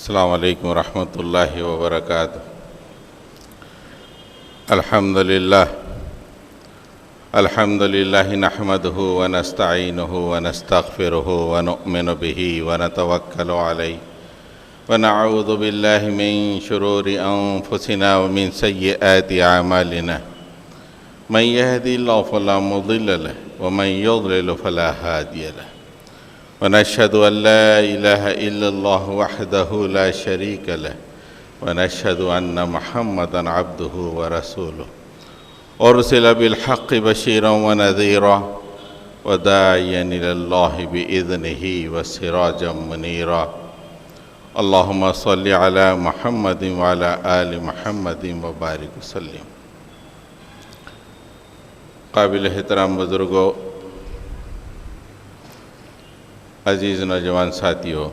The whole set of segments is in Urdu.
السلام علیکم ورحمۃ اللہ وبرکاتہ۔ الحمد للہ نحمدہ ونستعینہ ونستغفرہ ونؤمن بہ ونتوکل علیہ ونعوذ باللہ من شرور انفسنا ومن سیئات اعمالنا من یہدی اللہ فلا مضل لہ ومن یضلل فلا ہادی لہ ونشهد أن لا إله إلا الله وحده لا شريك له ونشهد أن محمدًا عبده ورسوله أرسل بالحق بشيرًا ونذيرًا وداعيًا إلى الله بإذنه وسراجًا منيرًا اللهم صل على محمد وعلى آل محمد وبارك وسلم۔ قابل احترام بزرگوں، عزیز نوجوان ساتھیوں،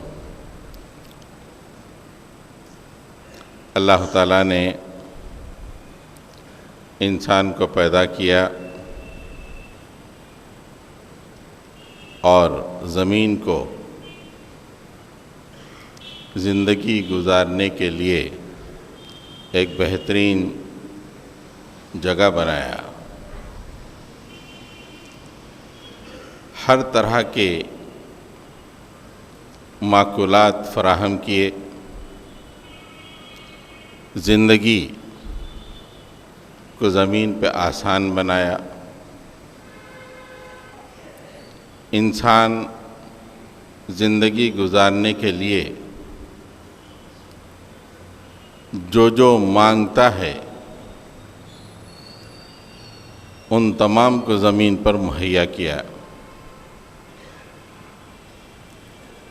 اللہ تعالیٰ نے انسان کو پیدا کیا اور زمین کو زندگی گزارنے کے لیے ایک بہترین جگہ بنایا۔ ہر طرح کے معقولات فراہم کیے، زندگی کو زمین پہ آسان بنایا۔ انسان زندگی گزارنے کے لیے جو مانگتا ہے ان تمام کو زمین پر مہیا کیا۔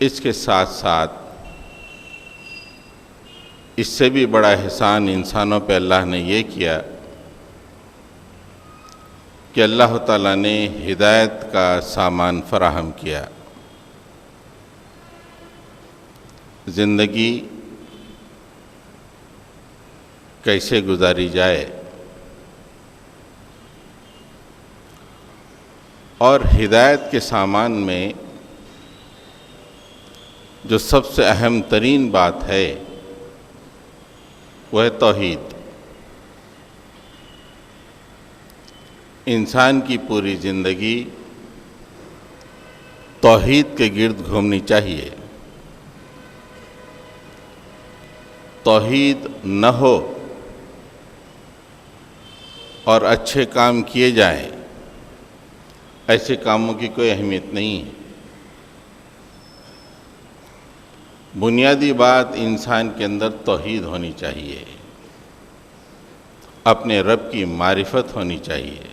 اس کے ساتھ ساتھ اس سے بھی بڑا احسان انسانوں پہ اللہ نے یہ کیا کہ اللہ تعالیٰ نے ہدایت کا سامان فراہم کیا۔ زندگی کیسے گزاری جائے، اور ہدایت کے سامان میں جو سب سے اہم ترین بات ہے وہ ہے توحید۔ انسان کی پوری زندگی توحید کے گرد گھومنی چاہیے۔ توحید نہ ہو اور اچھے کام کیے جائیں، ایسے کاموں کی کوئی اہمیت نہیں ہے۔ بنیادی بات انسان کے اندر توحید ہونی چاہیے، اپنے رب کی معرفت ہونی چاہیے،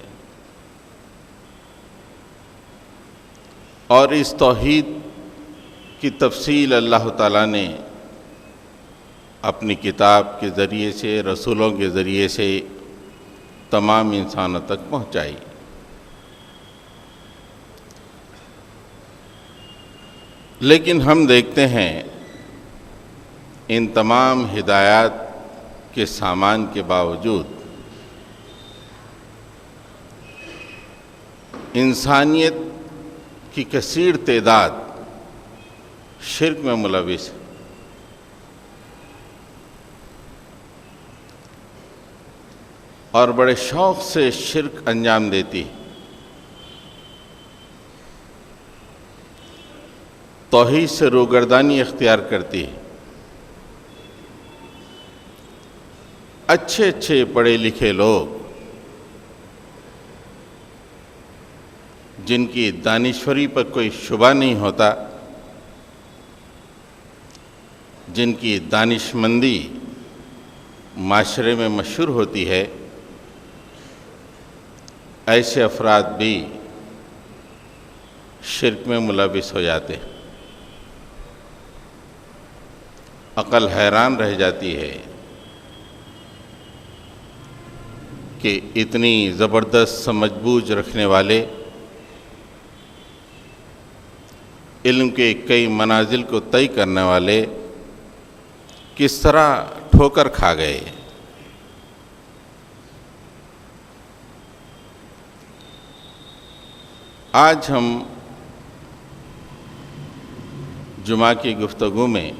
اور اس توحید کی تفصیل اللہ تعالیٰ نے اپنی کتاب کے ذریعے سے، رسولوں کے ذریعے سے تمام انسانوں تک پہنچائی۔ لیکن ہم دیکھتے ہیں ان تمام ہدایات کے سامان کے باوجود انسانیت کی کثیر تعداد شرک میں ملوث ہے۔ اور بڑے شوق سے شرک انجام دیتی ہے۔ توحید سے روگردانی اختیار کرتی ہے۔ اچھے پڑھے لکھے لوگ جن کی دانشوری پر کوئی شبہ نہیں ہوتا، جن کی دانشمندی معاشرے میں مشہور ہوتی ہے، ایسے افراد بھی شرک میں ملوث ہو جاتے ہیں۔ عقل حیران رہ جاتی ہے کہ اتنی زبردست سمجھ بوجھ رکھنے والے، علم کے کئی منازل کو طے کرنے والے کس طرح ٹھوکر کھا گئے۔ آج ہم جمعہ کی گفتگو میں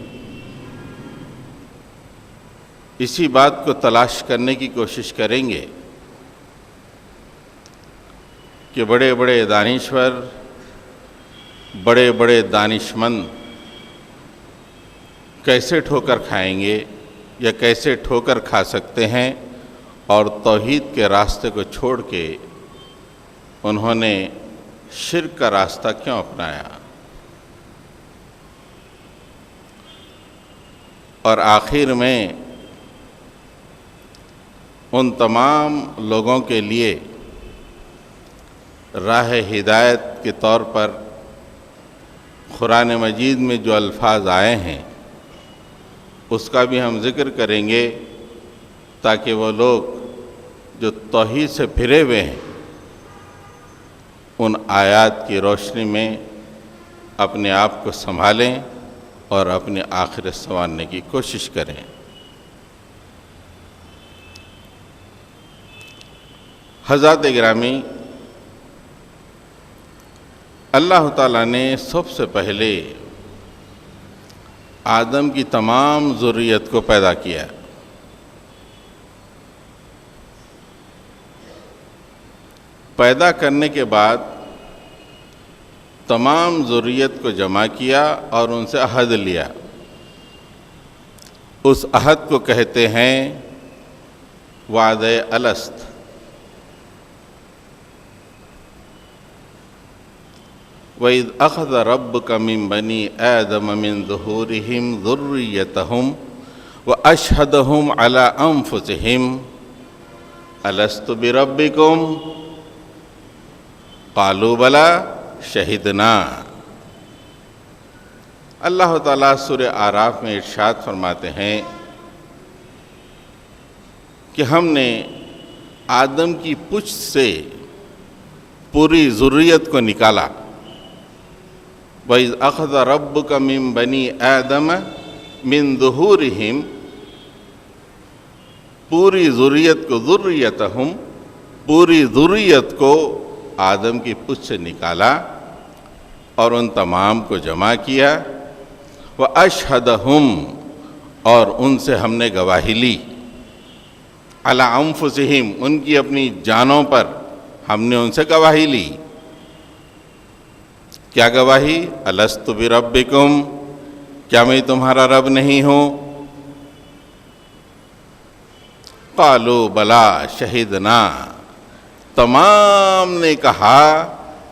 اسی بات کو تلاش کرنے کی کوشش کریں گے کہ بڑے بڑے دانشور، بڑے بڑے دانشمند کیسے ٹھوکر کھائیں گے یا کیسے ٹھوکر کھا سکتے ہیں، اور توحید کے راستے کو چھوڑ کے انہوں نے شرک کا راستہ کیوں اپنایا۔ اور آخر میں ان تمام لوگوں کے لیے راہ ہدایت کے طور پر قرآن مجید میں جو الفاظ آئے ہیں اس کا بھی ہم ذکر کریں گے، تاکہ وہ لوگ جو توحید سے پھرے ہوئے ہیں ان آیات کی روشنی میں اپنے آپ کو سنبھالیں اور اپنی آخرت سنوارنے کی کوشش کریں۔ حضرات گرامی، اللہ تعالیٰ نے سب سے پہلے آدم کی تمام ذریت کو پیدا کیا۔ پیدا کرنے کے بعد تمام ذریت کو جمع کیا اور ان سے عہد لیا۔ اس عہد کو کہتے ہیں وعدہ الست۔ وَإِذْ أَخَذَ رَبُّكَ مِنْ بَنِي آدَمَ مِنْ ظُهُورِهِمْ ذُرِّيَّتَهُمْ وَأَشْهَدَهُمْ عَلَىٰ أَنفُسِهِمْ أَلَسْتُ بِرَبِّكُمْ قَالُوا بَلَىٰ شَهِدْنَا۔ اللہ تعالیٰ سورہ اعراف میں ارشاد فرماتے ہیں کہ ہم نے آدم کی پشت سے پوری ذریت کو نکالا۔ وَإِذْ أَخَذَ رَبُّكَ مِنْ بَنِي آدَمَ مِنْ ظُهُورِهِمْ، پوری ذریت کو، ذُرِّيَّتَهُمْ، پوری ذریت کو آدم کی پشت سے نکالا اور ان تمام کو جمع کیا۔ وَأَشْهَدَهُمْ، اور ان سے ہم نے گواہی لی، عَلَىٰ أَنفُسِهِمْ، ان کی اپنی جانوں پر ہم نے ان سے گواہی لی۔ کیا گواہی؟ الست بربکم، کیا میں تمہارا رب نہیں ہوں؟ قالوا بلا شہدنا، تمام نے کہا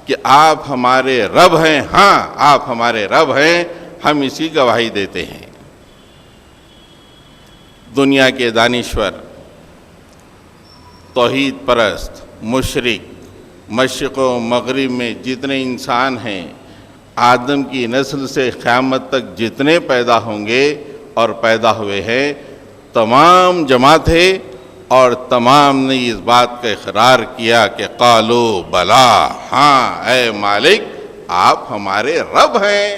کہ آپ ہمارے رب ہیں، ہاں آپ ہمارے رب ہیں، ہم اسی گواہی دیتے ہیں۔ دنیا کے دانشور، توحید پرست، مشرک، مشرق و مغرب میں جتنے انسان ہیں، آدم کی نسل سے قیامت تک جتنے پیدا ہوں گے اور پیدا ہوئے ہیں، تمام جمع تھے اور تمام نے اس بات کا اقرار کیا کہ قالو بلا، ہاں اے مالک آپ ہمارے رب ہیں،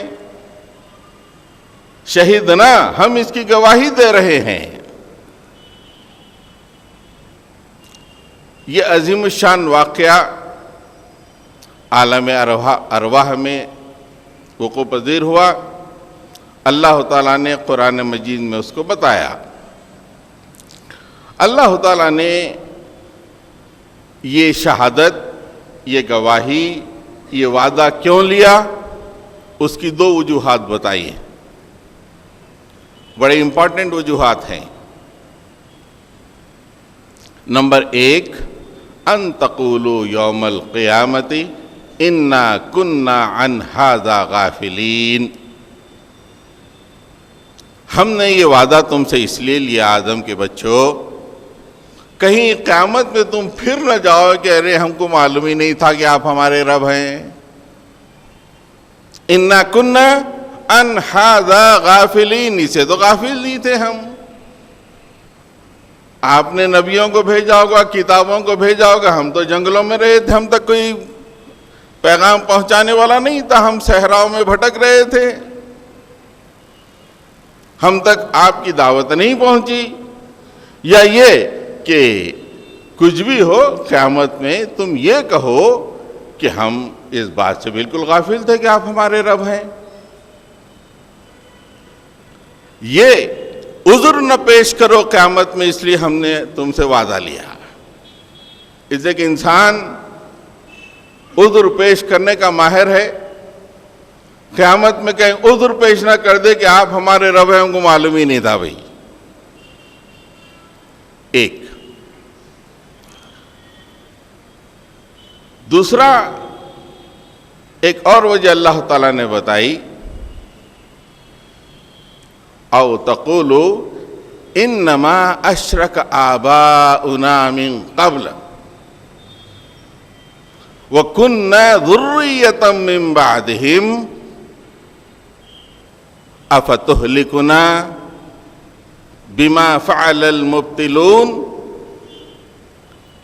شہیدنا، ہم اس کی گواہی دے رہے ہیں۔ یہ عظیم الشان واقعہ عالم ارواح میں وقوع پذیر ہوا۔ اللہ تعالیٰ نے قرآن مجید میں اس کو بتایا۔ اللہ تعالیٰ نے یہ شہادت، یہ گواہی، یہ وعدہ کیوں لیا، اس کی دو وجوہات بتائی ہیں، بڑے امپورٹنٹ وجوہات ہیں۔ نمبر 1، ان تقولوا یوم القیامت انا کنا عن ھذا غافلین، ہم نے یہ وعدہ تم سے اس لیے لیا آدم کے بچوں، کہیں قیامت میں تم پھر نہ جاؤ کہ ارے ہم کو معلوم ہی نہیں تھا کہ آپ ہمارے رب ہیں۔ انا کنا عن ھذا غافلین، اسے تو غافل نہیں تھے ہم۔ آپ نے نبیوں کو بھیجا ہوگا، کتابوں کو بھیجا ہوگا، ہم تو جنگلوں میں رہے تھے، ہم تک کوئی پیغام پہنچانے والا نہیں تھا، ہم صحراؤں میں بھٹک رہے تھے، ہم تک آپ کی دعوت نہیں پہنچی۔ یا یہ کہ کچھ بھی ہو قیامت میں تم یہ کہو کہ ہم اس بات سے بالکل غافل تھے کہ آپ ہمارے رب ہیں۔ یہ عذر نہ پیش کرو قیامت میں، اس لیے ہم نے تم سے وعدہ لیا۔ اس لیے کہ انسان عذر پیش کرنے کا ماہر ہے، قیامت میں کہیں عذر پیش نہ کر دے کہ آپ ہمارے رب ہیں، ہم کو معلوم ہی نہیں تھا بھائی۔ ایک دوسرا، ایک اور وجہ اللہ تعالیٰ نے بتائی، او تقولوا انما اشرک آباؤنا من قبل وکننا ذریۃ من بعدہم افتہلکنا بما فعل المبتلون۔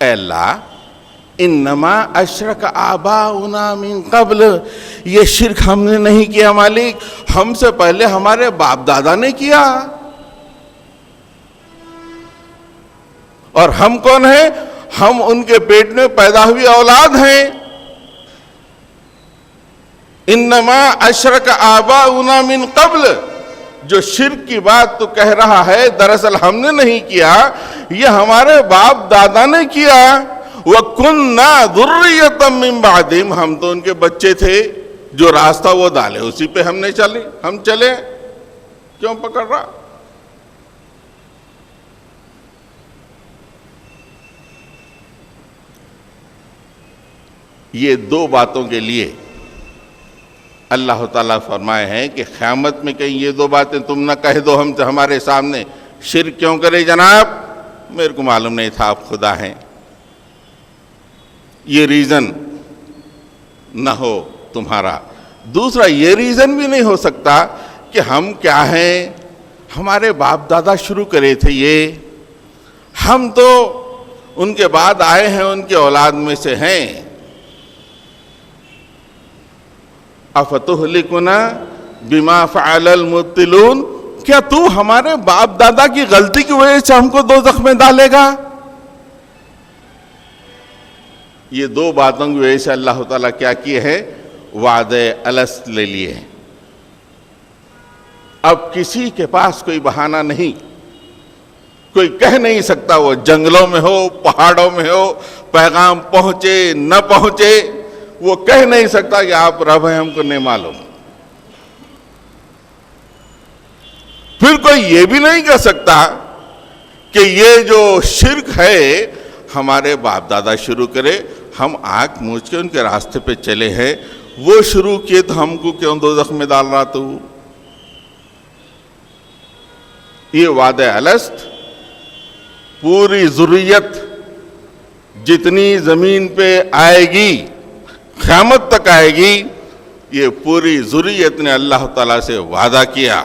اے اللہ، انما اشرک آباؤنا من قبل، یہ شرک ہم نے نہیں کیا مالک، ہم سے پہلے ہمارے باپ دادا نے کیا۔ اور ہم کون ہیں؟ ہم ان کے پیٹ میں پیدا ہوئی اولاد ہیں۔ انما اشرک آباؤنا من قبل، جو شرک کی بات تو کہہ رہا ہے دراصل ہم نے نہیں کیا، یہ ہمارے باپ دادا نے کیا۔ وَكُنَّا ذُرِّيَّةً مِّن بَعْدِهِمْ، ہم تو ان کے بچے تھے، جو راستہ وہ ڈالے اسی پہ ہم چلے، کیوں پکڑ رہا؟ یہ دو باتوں کے لیے اللہ تعالیٰ فرمائے ہیں کہ قیامت میں کہیں یہ دو باتیں تم نہ کہہ دو ہمارے سامنے، شرک کیوں کرے جناب؟ میرے کو معلوم نہیں تھا آپ خدا ہیں، یہ ریزن نہ ہو تمہارا۔ دوسرا یہ ریزن بھی نہیں ہو سکتا کہ ہم کیا ہیں، ہمارے باپ دادا شروع کرے تھے یہ، ہم تو ان کے بعد آئے ہیں، ان کے اولاد میں سے ہیں۔ افتہلکنا بما فعل المبتلون، کیا تو ہمارے باپ دادا کی غلطی کی وجہ سے ہم کو دوزخ میں ڈالے گا؟ یہ دو باتوں کی وجہ سے اللہ تعالیٰ کیا کیے ہیں؟ وعدہ الست لے لیے ہیں۔ اب کسی کے پاس کوئی بہانہ نہیں، کوئی کہہ نہیں سکتا، وہ جنگلوں میں ہو، پہاڑوں میں ہو، پیغام پہنچے نہ پہنچے، وہ کہہ نہیں سکتا کہ آپ رب ہیں، ہم کو نہیں معلوم۔ پھر کوئی یہ بھی نہیں کہہ سکتا کہ یہ جو شرک ہے ہمارے باپ دادا شروع کرے، ہم آنکھ موچ کے ان کے راستے پہ چلے ہیں، وہ شروع کیے تو ہم کو کیوں دوزخ میں ڈال رہا تو؟ یہ وعدہ الست پوری ذریت جتنی زمین پہ آئے گی، قیامت تک آئے گی، یہ پوری ذریت نے اللہ تعالیٰ سے وعدہ کیا،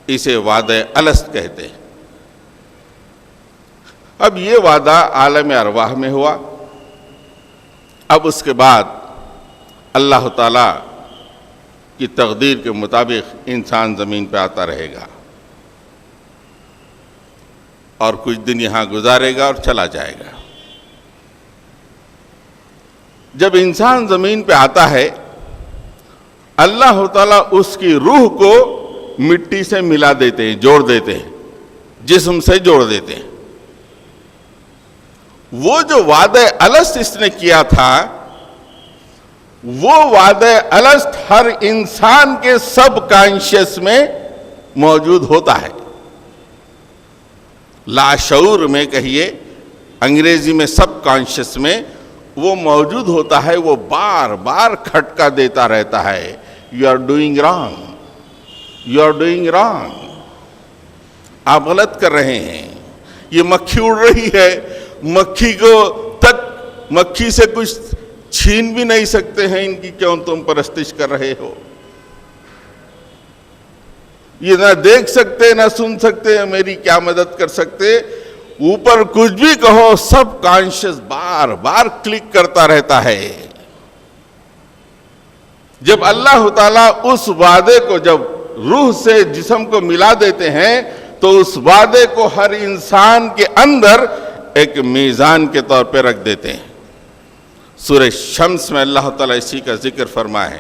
اسے وعدہ الست کہتے ہیں۔ اب یہ وعدہ عالم ارواح میں ہوا، اب اس کے بعد اللہ تعالیٰ کی تقدیر کے مطابق انسان زمین پہ آتا رہے گا اور کچھ دن یہاں گزارے گا اور چلا جائے گا۔ جب انسان زمین پہ آتا ہے، اللہ تعالیٰ اس کی روح کو مٹی سے ملا دیتے ہیں، جوڑ دیتے ہیں، جسم سے جوڑ دیتے ہیں۔ وہ جو وعدہ الست اس نے کیا تھا، وہ وعدہ الست ہر انسان کے سب کانشیس میں موجود ہوتا ہے، لاشعور میں کہیے، انگریزی میں سب کانشیس میں وہ موجود ہوتا ہے، وہ بار بار کھٹکا دیتا رہتا ہے، you are doing wrong, you are doing wrong, آپ غلط کر رہے ہیں، یہ مکھی اڑ رہی ہے، مکھی کو تک مکھی سے کچھ چھین بھی نہیں سکتے ہیں، ان کی کیوں تم پرستش کر رہے ہو؟ یہ نہ دیکھ سکتے نہ سن سکتے، میری کیا مدد کر سکتے؟ اوپر کچھ بھی کہو، سب کانشیس بار بار کلک کرتا رہتا ہے۔ جب اللہ تعالیٰ اس وعدے کو جب روح سے جسم کو ملا دیتے ہیں تو اس وعدے کو ہر انسان کے اندر ایک میزان کے طور پہ رکھ دیتے ہیں۔ سورہ شمس میں اللہ تعالیٰ اسی کا ذکر فرمائے،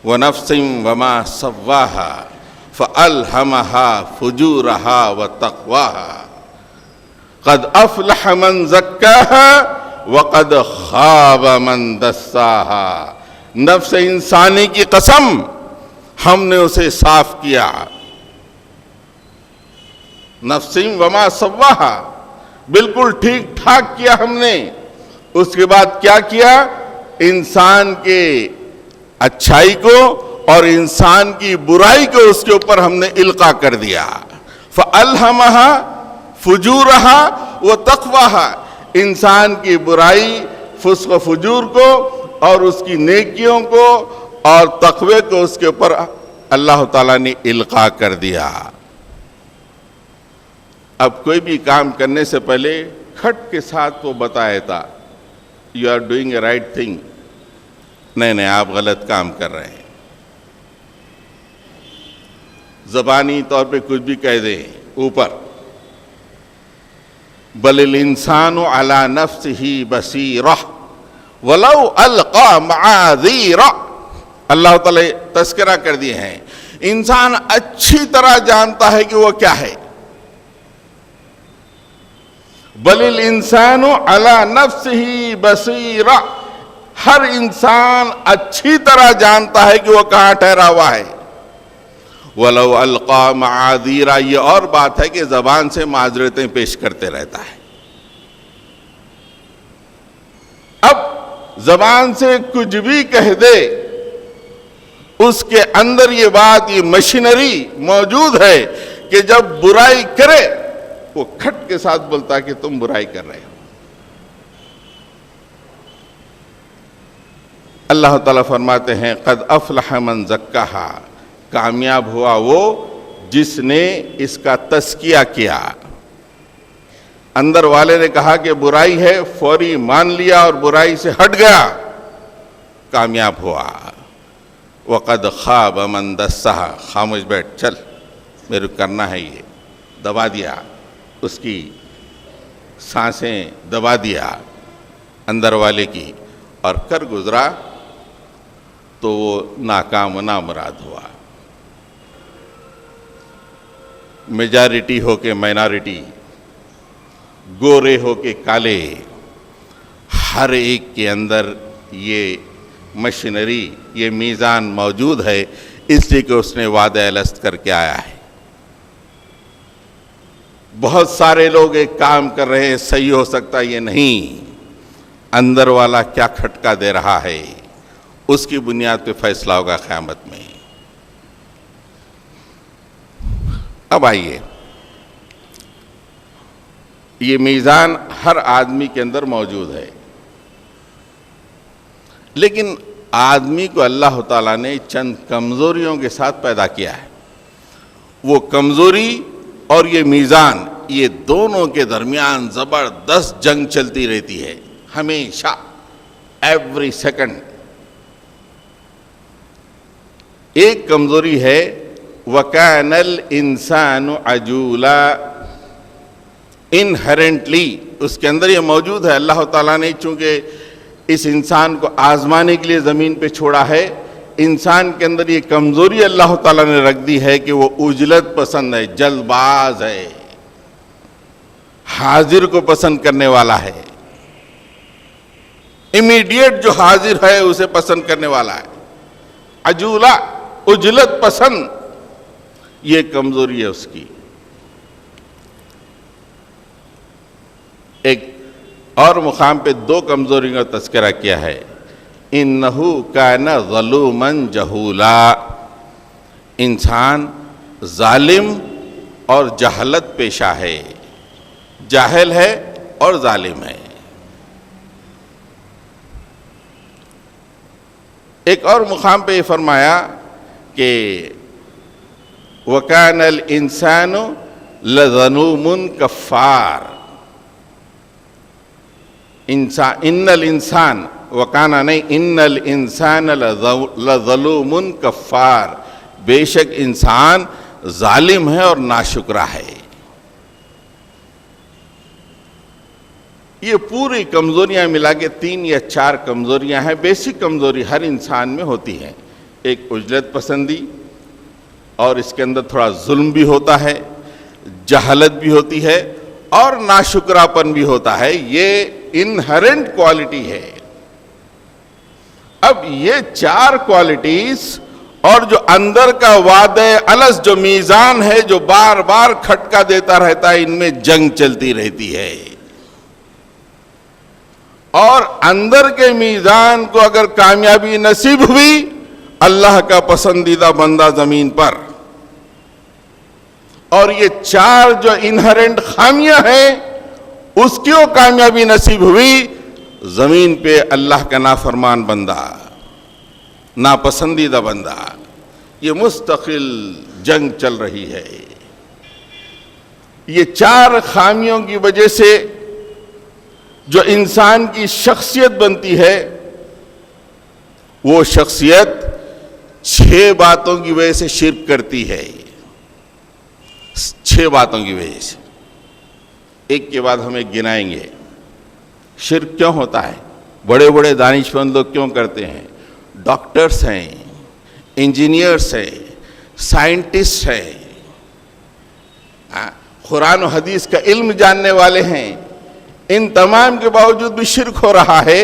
وَنَفْسٍ وَمَا سَوَّاهَا فَأَلْهَمَهَا فُجُورَهَا وَتَقْوَاهَا قَدْ أَفْلَحَ مَنْ زَكَّاهَا وَقَدْ خَابَ مَنْ دَسَّاهَا۔ نفس انسانی کی قسم، ہم نے اسے صاف کیا۔ نفس وما سواها، بالکل ٹھیک ٹھاک کیا ہم نے۔ اس کے بعد کیا کیا؟ انسان کے اچھائی کو اور انسان کی برائی کو اس کے اوپر ہم نے القاء کر دیا۔ فَأَلْهَمَهَا فُجُورَهَا وَتَقْوَاهَا، انسان کی برائی، فسق و فجور کو اور اس کی نیکیوں کو اور تقوی کو اس کے اوپر اللہ تعالیٰ نے القاء کر دیا۔ اب کوئی بھی کام کرنے سے پہلے کھٹ کے ساتھ وہ بتایا تھا you are doing a right thing, نہیں آپ غلط کام کر رہے ہیں۔ زبانی طور پہ کچھ بھی کہہ دیں اوپر، بل الانسان علی نفسہ بصیرہ ولو القی معاذیرہ، اللہ تعالیٰ تذکرہ کر دیے ہیں۔ انسان اچھی طرح جانتا ہے کہ وہ کیا ہے۔ بل الانسان علی نفسہ بصیرہ، ہر انسان اچھی طرح جانتا ہے کہ وہ کہاں ٹھہرا ہوا ہے۔ وَلَوْ أَلْقَى مَعَاذِيرًا، یہ اور بات ہے کہ زبان سے معذرتیں پیش کرتے رہتا ہے۔ اب زبان سے کچھ بھی کہہ دے، اس کے اندر یہ بات، یہ مشینری موجود ہے کہ جب برائی کرے وہ کھٹ کے ساتھ بولتا ہے کہ تم برائی کر رہے ہو۔ اللہ تعالیٰ فرماتے ہیں قد افلح من زکاہا، کامیاب ہوا وہ جس نے اس کا تزکیہ کیا۔ اندر والے نے کہا کہ برائی ہے، فوری مان لیا اور برائی سے ہٹ گیا، کامیاب ہوا۔ وقد خاب من دسہا، خاموش بیٹھ، چل میرے کرنا ہے، یہ دبا دیا، اس کی سانسیں دبا دیا اندر والے کی اور کر گزرا تو وہ ناکام و نامراد ہوا۔ میجارٹی ہو کے مائنارٹی، گورے ہو کے کالے، ہر ایک کے اندر یہ مشینری، یہ میزان موجود ہے، اس لیے کہ اس نے وعدہ الست کر کے آیا ہے۔ بہت سارے لوگ ایک کام کر رہے ہیں، صحیح ہو سکتا یہ نہیں، اندر والا کیا کھٹکا دے رہا ہے اس کی بنیاد پہ فیصلہ ہوگا قیامت میں۔ اب آئیے، یہ میزان ہر آدمی کے اندر موجود ہے، لیکن آدمی کو اللہ تعالیٰ نے چند کمزوریوں کے ساتھ پیدا کیا ہے۔ وہ کمزوری اور یہ میزان، یہ دونوں کے درمیان زبردست جنگ چلتی رہتی ہے ہمیشہ، ایوری سیکنڈ۔ ایک کمزوری ہے وَكَانَ الْإِنسَانُ عَجُولًا، انہرنٹلی اس کے اندر یہ موجود ہے۔ اللہ تعالیٰ نے چونکہ اس انسان کو آزمانے کے لیے زمین پہ چھوڑا ہے، انسان کے اندر یہ کمزوری اللہ تعالیٰ نے رکھ دی ہے کہ وہ عجلت پسند ہے، جلد باز ہے، حاضر کو پسند کرنے والا ہے، امیڈیٹ جو حاضر ہے اسے پسند کرنے والا ہے۔ عجولہ، عجلت پسند، یہ کمزوری ہے اس کی۔ ایک اور مقام پہ دو کمزوریوں کا تذکرہ کیا ہے، اِنَّهُ كَانَ ظَلُومًا جَهُولًا، انسان ظالم اور جہالت پیشہ ہے، جاہل ہے اور ظالم ہے۔ ایک اور مقام پہ یہ فرمایا کہ وَكَانَ الْإِنسَانُ لَظَلُومٌ كَفَّارٌ، ان الانسان، وکانا نہیں، ان الانسان لظلوم کفار، بے شک انسان ظالم ہے اور ناشکرا ہے۔ یہ پوری کمزوریاں ملا کے 3 یا 4 کمزوریاں ہیں، بیسک کمزوری ہر انسان میں ہوتی ہیں۔ ایک عجلت پسندی اور اس کے اندر تھوڑا ظلم بھی ہوتا ہے، جہالت بھی ہوتی ہے اور ناشکراپن بھی ہوتا ہے. یہ انہرنٹ کوالٹی ہے. اب یہ 4 کوالٹیز اور جو اندر کا وعدہ الز جو میزان ہے جو بار بار کھٹکا دیتا رہتا ہے، ان میں جنگ چلتی رہتی ہے. اور اندر کے میزان کو اگر کامیابی نصیب ہوئی، اللہ کا پسندیدہ بندہ زمین پر، اور یہ 4 جو انہرنٹ خامیاں ہیں اس کی وہ کامیابی نصیب ہوئی، زمین پہ اللہ کا نافرمان بندہ، ناپسندیدہ بندہ. یہ مستقل جنگ چل رہی ہے. یہ 4 خامیوں کی وجہ سے جو انسان کی شخصیت بنتی ہے، وہ شخصیت 6 باتوں کی وجہ سے شرک کرتی ہے. 6 باتوں کی وجہ سے. ایک کے بعد ہم ایک گنائیں گے. شرک کیوں ہوتا ہے؟ بڑے بڑے دانشمند لوگ کیوں کرتے ہیں؟ ڈاکٹرز ہیں، انجینئرز ہیں، سائنٹسٹ ہیں، قرآن و حدیث کا علم جاننے والے ہیں، ان تمام کے باوجود بھی شرک ہو رہا ہے.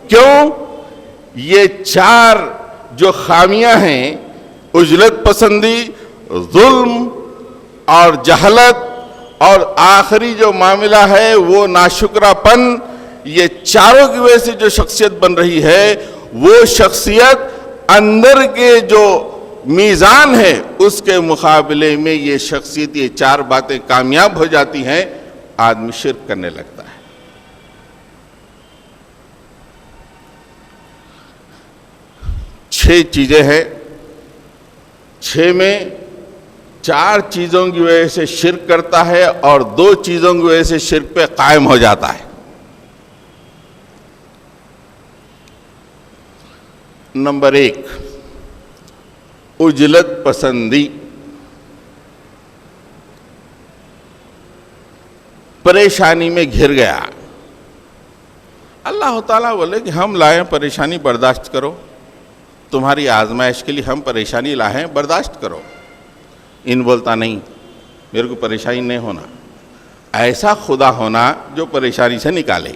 کیوں؟ یہ 4 جو خامیاں ہیں، عجلت پسندی، ظلم اور جہالت، اور آخری جو معاملہ ہے وہ ناشکرا پن، یہ 4 کی وجہ سے جو شخصیت بن رہی ہے، وہ شخصیت اندر کے جو میزان ہے اس کے مقابلے میں یہ شخصیت، یہ 4 باتیں کامیاب ہو جاتی ہیں، آدمی شرک کرنے لگتا ہے. 6 چیزیں ہیں. 6 میں 4 چیزوں کی وجہ سے شرک کرتا ہے اور 2 چیزوں کی وجہ سے شرک پہ قائم ہو جاتا ہے. نمبر 1، عجلت پسندی. پریشانی میں گھر گیا. اللہ تعالیٰ بولے کہ ہم لائے پریشانی برداشت کرو، تمہاری آزمائش کے لیے ہم پریشانی لائے ہیں، برداشت کرو. ان بولتا نہیں، میرے کو پریشانی نہیں ہونا. ایسا خدا ہونا جو پریشانی سے نکالے.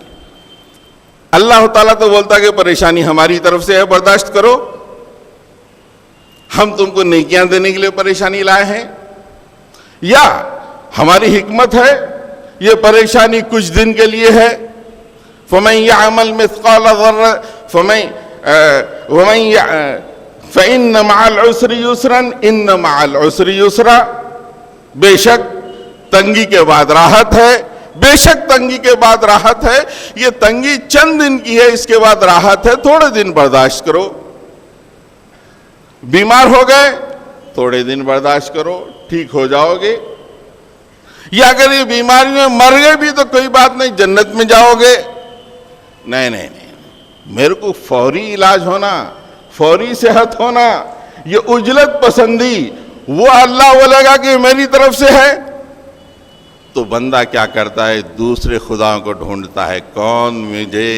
اللہ تعالیٰ تو بولتا کہ پریشانی ہماری طرف سے ہے، برداشت کرو. ہم تم کو نیکیاں دینے کے لیے پریشانی لائے ہیں، یا ہماری حکمت ہے یہ پریشانی کچھ دن کے لیے ہے. فَمَن يَعْمَلْ مِثْقَالَ ذَرَّةٍ فَإِنَّ مَعَ الْعُسْرِ يُسْرًا إِنَّ مَعَ الْعُسْرِ يُسْرًا. بے شک تنگی کے بعد راحت ہے، بے شک تنگی کے بعد راحت ہے. یہ تنگی چند دن کی ہے، اس کے بعد راحت ہے، تھوڑے دن برداشت کرو. بیمار ہو گئے، تھوڑے دن برداشت کرو، ٹھیک ہو جاؤ گے. یا اگر یہ بیماری میں مر گئے بھی تو کوئی بات نہیں، جنت میں جاؤ گے. نہیں نہیں نہیں، میرے کو فوری علاج ہونا، فوری صحت ہونا. یہ عجلت پسندی، وہ اللہ بولے گا کہ میری طرف سے ہے، تو بندہ کیا کرتا ہے؟ دوسرے خداؤں کو ڈھونڈتا ہے، کون مجھے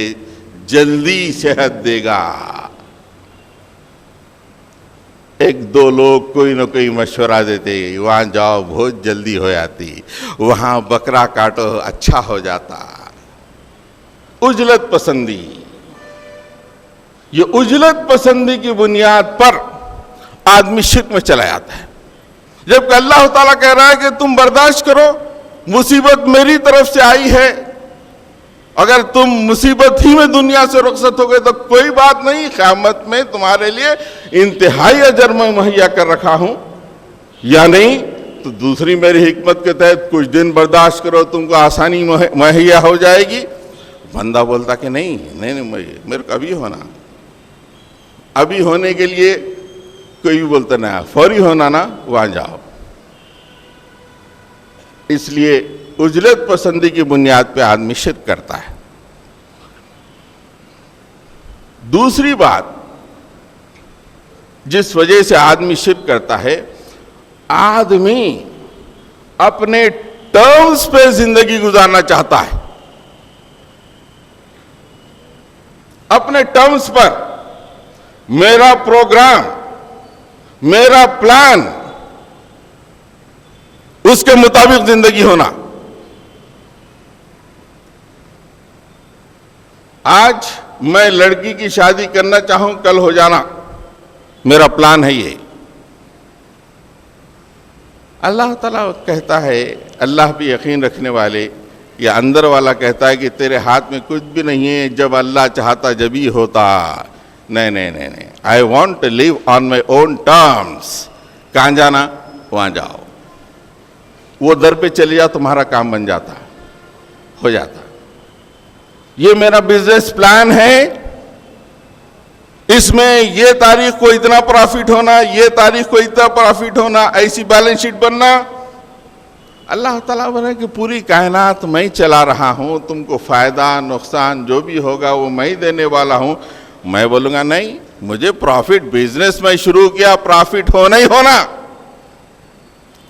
جلدی صحت دے گا. 1-2 لوگ کوئی نہ کوئی مشورہ دیتے، وہاں جاؤ بہت جلدی ہو جاتی، وہاں بکرا کاٹو اچھا ہو جاتا. عجلت پسندی. یہ عجلت پسندی کی بنیاد پر آدمی شرک میں چلا جاتا ہے. جبکہ اللہ تعالیٰ کہہ رہا ہے کہ تم برداشت کرو، مصیبت میری طرف سے آئی ہے. اگر تم مصیبت ہی میں دنیا سے رخصت ہو گئے تو کوئی بات نہیں، قیامت میں تمہارے لیے انتہائی اجر میں مہیا کر رکھا ہوں. یا نہیں تو دوسری میری حکمت کے تحت کچھ دن برداشت کرو، تم کو آسانی مہیا ہو جائے گی. بندہ بولتا کہ نہیں نہیں نہیں، میرے کو ابھی ہونا. ابھی ہونے کے لیے کوئی بھی بولتا نہیں، فوری ہونا نا، وہاں جاؤ. اس لیے عجلت پسندی کی بنیاد پہ آدمی شرک کرتا ہے. دوسری بات جس وجہ سے آدمی شرک کرتا ہے، آدمی اپنے ٹرمز پہ زندگی گزارنا چاہتا ہے. اپنے ٹرمز پر میرا پروگرام، میرا پلان، اس کے مطابق زندگی ہونا. آج میں لڑکی کی شادی کرنا چاہوں، کل ہو جانا، میرا پلان ہے یہ. اللہ تعالیٰ کہتا ہے، اللہ پہ یقین رکھنے والے یا اندر والا کہتا ہے کہ تیرے ہاتھ میں کچھ بھی نہیں ہے، جب اللہ چاہتا جب ہی ہوتا. نہیں نہیں نہیں نہیں، I want to live on my own terms. کہاں جانا وہاں جاؤ، وہ در پہ چلے جاؤ، تمہارا کام بن جاتا، ہو جاتا. یہ میرا بزنس پلان ہے، اس میں یہ تاریخ کو اتنا پروفٹ ہونا، یہ تاریخ کو اتنا پروفٹ ہونا، ایسی بیلنس شیٹ بننا. اللہ تعالیٰ بولے کہ پوری کائنات میں چلا رہا ہوں، تم کو فائدہ نقصان جو بھی ہوگا وہ میں دینے والا ہوں. میں بولوں گا نہیں، مجھے پروفٹ، بزنس میں شروع کیا، پروفٹ ہونا ہی ہونا.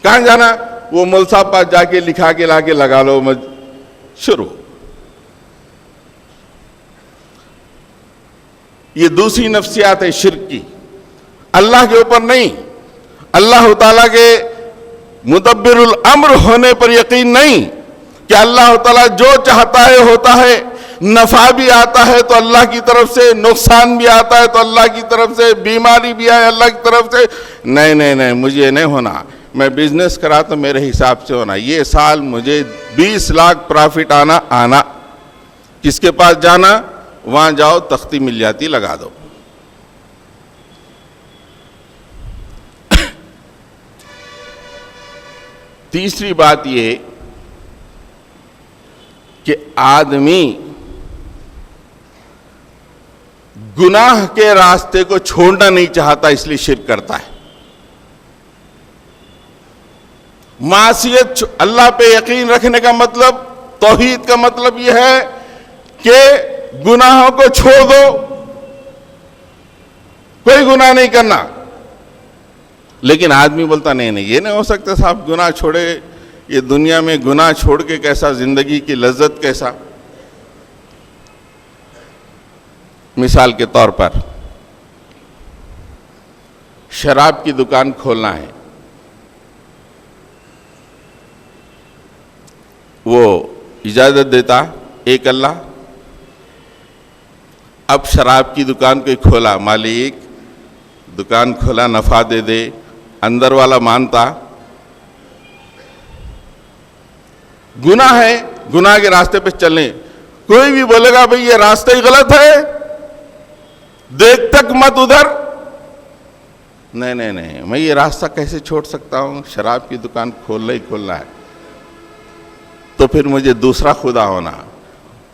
کہاں جانا؟ وہ مول صاحب پاس جا کے لکھا کے لا کے لگا لو، شروع. یہ دوسری نفسیات ہے شرک کی، اللہ کے اوپر نہیں. اللہ تعالیٰ کے مدبر الامر ہونے پر یقین نہیں کہ اللہ تعالیٰ جو چاہتا ہے ہوتا ہے. نفع بھی آتا ہے تو اللہ کی طرف سے، نقصان بھی آتا ہے تو اللہ کی طرف سے، بیماری بھی آئے اللہ کی طرف سے. نہیں نہیں نہیں، مجھے نہیں ہونا. میں بزنس کرا تو میرے حساب سے ہونا. یہ سال مجھے 20 لاکھ پرافٹ آنا. کس کے پاس جانا؟ وہاں جاؤ، تختی مل جاتی، لگا دو. تیسری بات یہ کہ آدمی گناہ کے راستے کو چھوڑنا نہیں چاہتا، اس لیے شرک کرتا ہے. معصیت، اللہ پہ یقین رکھنے کا مطلب، توحید کا مطلب یہ ہے کہ گناہوں کو چھوڑ دو، کوئی گناہ نہیں کرنا. لیکن آدمی بولتا نہیں نہیں، یہ نہیں ہو سکتا صاحب، گناہ چھوڑے، یہ دنیا میں گناہ چھوڑ کے کیسا، زندگی کی لذت کیسا. مثال کے طور پر شراب کی دکان کھولنا ہے، وہ اجازت دیتا ایک اللہ. اب شراب کی دکان کوئی کھولا، مالک دکان کھولا، نفع دے دے، اندر والا مانتا. گناہ ہے، گناہ کے راستے پہ چلیں. کوئی بھی بولے گا بھئی یہ راستہ ہی غلط ہے، دیکھ تک مت ادھر. نہیں نہیں نہیں، میں یہ راستہ کیسے چھوڑ سکتا ہوں، شراب کی دکان کھولنا ہی کھولنا ہے. تو پھر مجھے دوسرا خدا ہونا.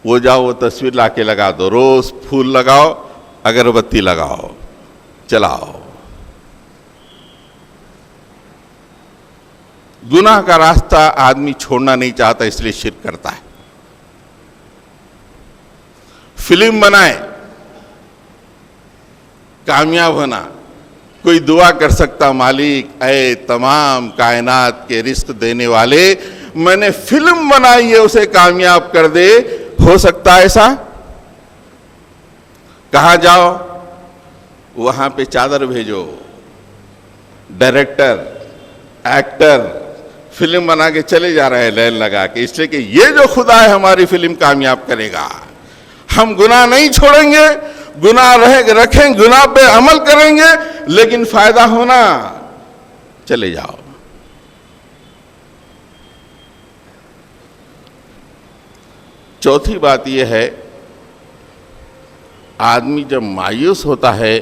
وہ جاؤ، وہ تصویر لا کے لگا دو، روز پھول لگاؤ، اگربتی لگاؤ، چلاؤ. گناہ کا راستہ آدمی چھوڑنا نہیں چاہتا، اس لیے شرک کرتا ہے. فلم بنائے، کامیاب ہونا. کوئی دعا کر سکتا، مالک اے تمام کائنات کے رزق دینے والے، میں نے فلم بنائی ہے، اسے کامیاب کر دے. ہو سکتا ہے ایسا؟ کہاں جاؤ؟ وہاں پہ چادر بھیجو، ڈائریکٹر، ایکٹر فلم بنا کے چلے جا رہے ہیں لائن لگا کے، اس لیے کہ یہ جو خدا ہے ہماری فلم کامیاب کرے گا. ہم گناہ نہیں چھوڑیں گے، گناہ رکھیں، گناہ پہ عمل کریں گے، لیکن فائدہ ہونا، چلے جاؤ. چوتھی بات یہ ہے، آدمی جب مایوس ہوتا ہے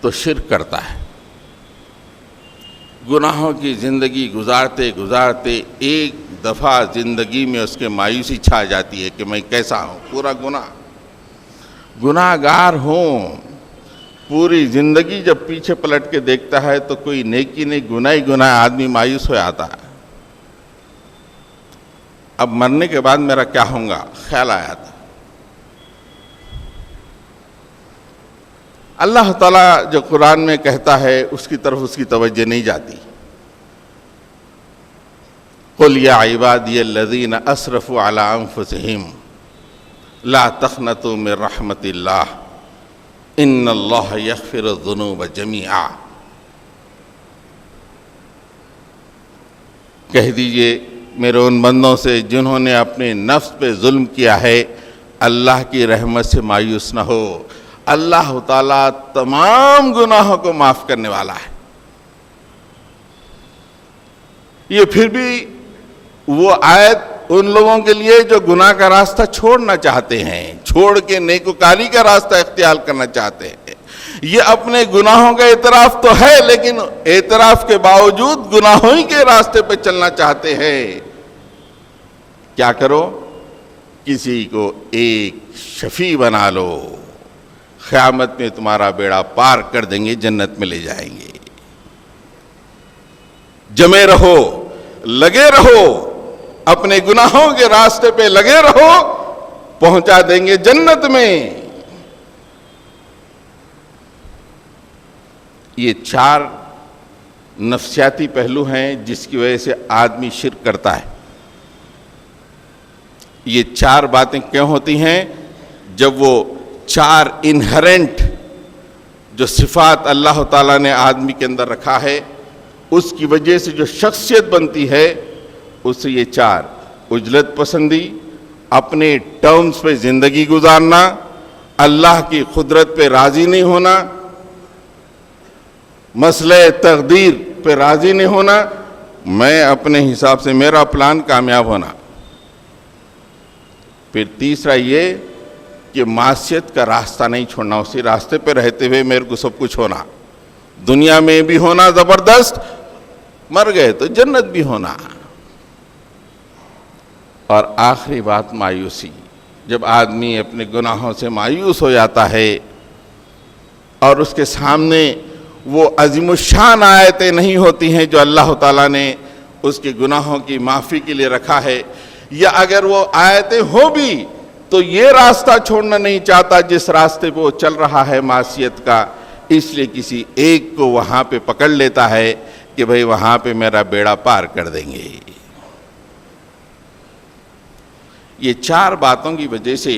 تو شرک کرتا ہے. گناہوں کی زندگی گزارتے گزارتے ایک دفعہ زندگی میں اس کے مایوسی چھا جاتی ہے کہ میں کیسا ہوں، پورا گناہ گار ہوں. پوری زندگی جب پیچھے پلٹ کے دیکھتا ہے تو کوئی نیکی نہیں، گناہ ہی گناہ، آدمی مایوس ہو آتا ہے. اب مرنے کے بعد میرا کیا ہوگا، خیال آیا تھا. اللہ تعالیٰ جو قرآن میں کہتا ہے اس کی طرف اس کی توجہ نہیں جاتی. قل یا عبادی الذین اسرفوا علی انفسہم لا تقنطوا من رحمت اللہ ان اللہ یغفر الذنوب جمیعا. کہہ دیجئے میرے ان بندوں سے جنہوں نے اپنے نفس پہ ظلم کیا ہے، اللہ کی رحمت سے مایوس نہ ہو، اللہ تعالیٰ تمام گناہوں کو معاف کرنے والا ہے۔ یہ پھر بھی وہ آیت ان لوگوں کے لیے جو گناہ کا راستہ چھوڑنا چاہتے ہیں، چھوڑ کے نیکوکاری کا راستہ اختیار کرنا چاہتے ہیں۔ یہ اپنے گناہوں کا اعتراف تو ہے، لیکن اعتراف کے باوجود گناہوں ہی کے راستے پہ چلنا چاہتے ہیں۔ کیا کرو؟ کسی کو ایک شفیع بنا لو، قیامت میں تمہارا بیڑا پار کر دیں گے، جنت میں لے جائیں گے۔ جمے رہو، لگے رہو، اپنے گناہوں کے راستے پہ لگے رہو، پہنچا دیں گے جنت میں۔ یہ 4 نفسیاتی پہلو ہیں جس کی وجہ سے آدمی شرک کرتا ہے۔ یہ 4 باتیں کیوں ہوتی ہیں؟ جب وہ 4 انہرنٹ جو صفات اللہ تعالیٰ نے آدمی کے اندر رکھا ہے، اس کی وجہ سے جو شخصیت بنتی ہے، اس سے یہ 4: عجلت پسندی، اپنے ٹرمز پہ زندگی گزارنا، اللہ کی قدرت پہ راضی نہیں ہونا، مسئلہ تقدیر پہ راضی نہیں ہونا، میں اپنے حساب سے میرا پلان کامیاب ہونا۔ پھر تیسرا یہ کہ معصیت کا راستہ نہیں چھوڑنا، اسی راستے پہ رہتے ہوئے میرے کو سب کچھ ہونا، دنیا میں بھی ہونا زبردست، مر گئے تو جنت بھی ہونا۔ اور آخری بات مایوسی، جب آدمی اپنے گناہوں سے مایوس ہو جاتا ہے اور اس کے سامنے وہ عظیم الشان آیتیں نہیں ہوتی ہیں جو اللہ تعالیٰ نے اس کے گناہوں کی معافی کے لیے رکھا ہے، یا اگر وہ آیتیں ہوں بھی تو یہ راستہ چھوڑنا نہیں چاہتا جس راستے پہ وہ چل رہا ہے معصیت کا، اس لیے کسی ایک کو وہاں پہ پکڑ لیتا ہے کہ بھئی وہاں پہ میرا بیڑا پار کر دیں گے۔ یہ 4 باتوں کی وجہ سے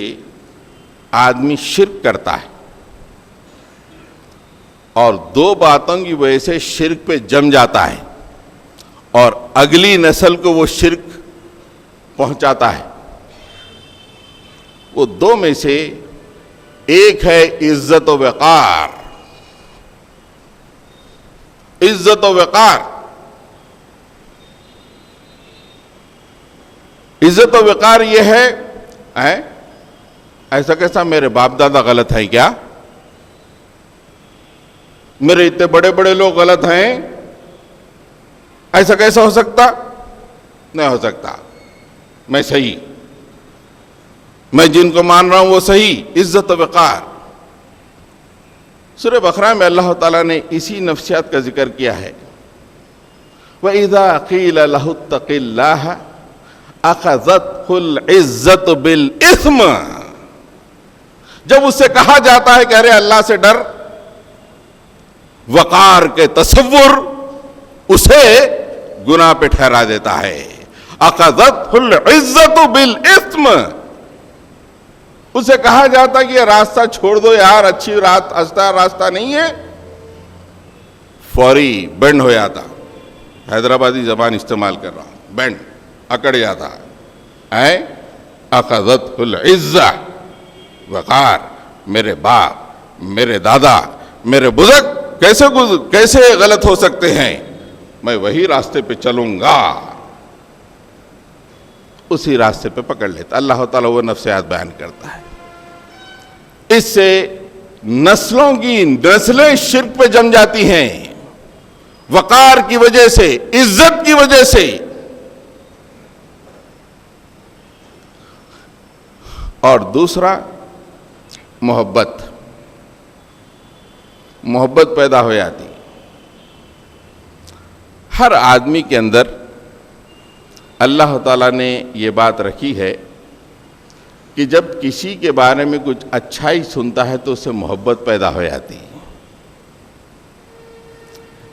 آدمی شرک کرتا ہے، اور 2 باتوں کی وجہ سے شرک پہ جم جاتا ہے اور اگلی نسل کو وہ شرک پہنچاتا ہے۔ وہ 2 میں سے ایک ہے عزت و وقار۔ عزت و وقار، عزت و وقار یہ ہے ایسا کیسا میرے باپ دادا غلط ہیں کیا؟ میرے اتنے بڑے بڑے لوگ غلط ہیں، ایسا کیسا ہو سکتا؟ نہیں ہو سکتا، میں صحیح، میں جن کو مان رہا ہوں وہ صحیح۔ عزت و وقار، سورہ بقرہ میں اللہ تعالیٰ نے اسی نفسیات کا ذکر کیا ہے۔ وَإِذَا قِيلَ لَهُ اتَّقِ اللَّهَ أَخَذَتْهُ الْعِزَّةُ بِالْإِثْمِ، جب اس سے کہا جاتا ہے کہ ارے اللہ سے ڈر، وقار کے تصور اسے گناہ پہ ٹھہرا دیتا ہے۔ أَخَذَتْهُ الْعِزَّةُ بِالْإِثْمِ، اسے کہا جاتا کہ یہ راستہ چھوڑ دو یار، اچھی راستہ نہیں ہے، فوری بینڈ ہو جاتا، حیدرآبادی زبان استعمال کر رہا ہوں، بینڈ، اکڑ جاتا ہے۔ أَخَذَتْهُ الْعِزَّةُ، وقار، میرے باپ، میرے دادا، میرے بزرگ کیسے غلط ہو سکتے ہیں، میں وہی راستے پہ چلوں گا، اسی راستے پہ پکڑ لیتا۔ اللہ تعالیٰ وہ نفسیات بیان کرتا ہے۔ اس سے نسلوں کی نسلیں شرک پہ جم جاتی ہیں، وقار کی وجہ سے، عزت کی وجہ سے۔ اور دوسرا محبت پیدا ہو جاتی۔ ہر آدمی کے اندر اللہ تعالیٰ نے یہ بات رکھی ہے کہ جب کسی کے بارے میں کچھ اچھائی سنتا ہے تو اس سے محبت پیدا ہو جاتی،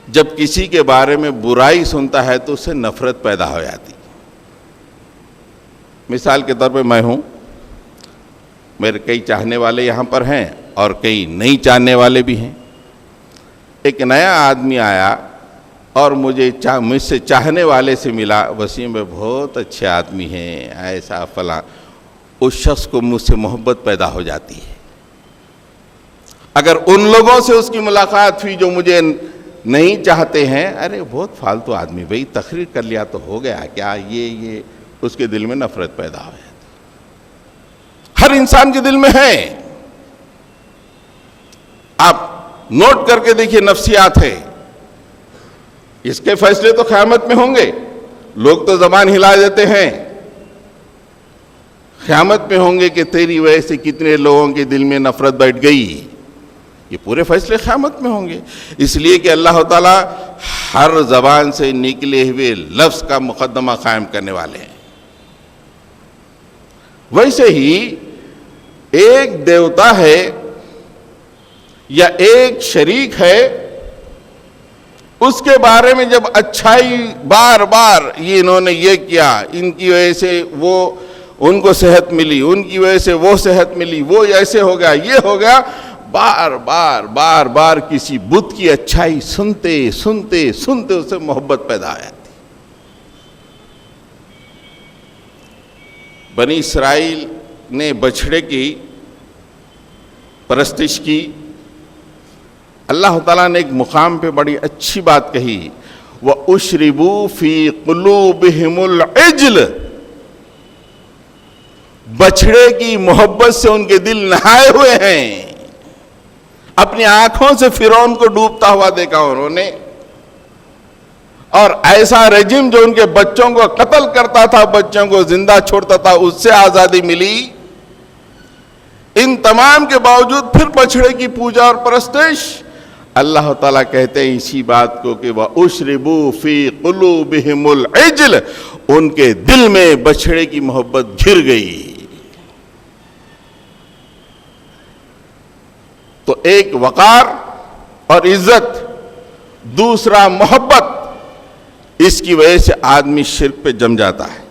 جب کسی کے بارے میں برائی سنتا ہے تو اس سے نفرت پیدا ہو جاتی۔ مثال کے طور پہ میں ہوں، میرے کئی چاہنے والے یہاں پر ہیں اور کئی نہیں چاہنے والے بھی ہیں۔ ایک نیا آدمی آیا اور مجھ سے چاہنے والے سے ملا، وسیم بھائی بہت اچھے آدمی ہیں، ایسا فلاں، اس شخص کو مجھ سے محبت پیدا ہو جاتی ہے۔ اگر ان لوگوں سے اس کی ملاقات ہوئی جو مجھے نہیں چاہتے ہیں، ارے بہت فالتو آدمی، بھئی تقریر کر لیا تو ہو گیا کیا، یہ اس کے دل میں نفرت پیدا ہو جاتی۔ ہر انسان کے دل میں ہے، آپ نوٹ کر کے دیکھیے، نفسیات ہے، اس کے فیصلے تو قیامت میں ہوں گے۔ لوگ تو زبان ہلا دیتے ہیں، قیامت میں ہوں گے کہ تیری وجہ سے کتنے لوگوں کے دل میں نفرت بیٹھ گئی، یہ پورے فیصلے قیامت میں ہوں گے۔ اس لیے کہ اللہ تعالیٰ ہر زبان سے نکلے ہوئے لفظ کا مقدمہ قائم کرنے والے ہیں۔ ویسے ہی ایک دیوتا ہے یا ایک شریک ہے، اس کے بارے میں جب اچھائی بار بار یہ انہوں نے یہ کیا، ان کی وجہ سے وہ ان کو صحت ملی، ان کی وجہ سے وہ صحت ملی، وہ ایسے ہو گیا، یہ ہو گیا، بار بار کسی بت کی اچھائی سنتے سنتے سنتے اسے محبت پیدا آتی۔ بنی اسرائیل نے بچھڑے کی پرستش کی، اللہ تعالیٰ نے ایک مقام پہ بڑی اچھی بات کہی، وَأُشْرِبُوا فِي قُلُوبِهِمُ الْعِجْلَ، بچھڑے کی محبت سے ان کے دل نہائے ہوئے ہیں۔ اپنی آنکھوں سے فرعون کو ڈوبتا ہوا دیکھا انہوں نے، اور ایسا رجم جو ان کے بچوں کو قتل کرتا تھا، بچوں کو زندہ چھوڑتا تھا، اس سے آزادی ملی۔ ان تمام کے باوجود پھر بچھڑے کی پوجا اور پرستش۔ اللہ تعالیٰ کہتے ہیں اسی بات کو کہ وَأُشْرِبُوا فِي قُلُوبِهِمُ الْعِجْلَ، ان کے دل میں بچھڑے کی محبت گھر گئی۔ تو ایک وقار اور عزت، دوسرا محبت، اس کی وجہ سے آدمی شرک پہ جم جاتا ہے۔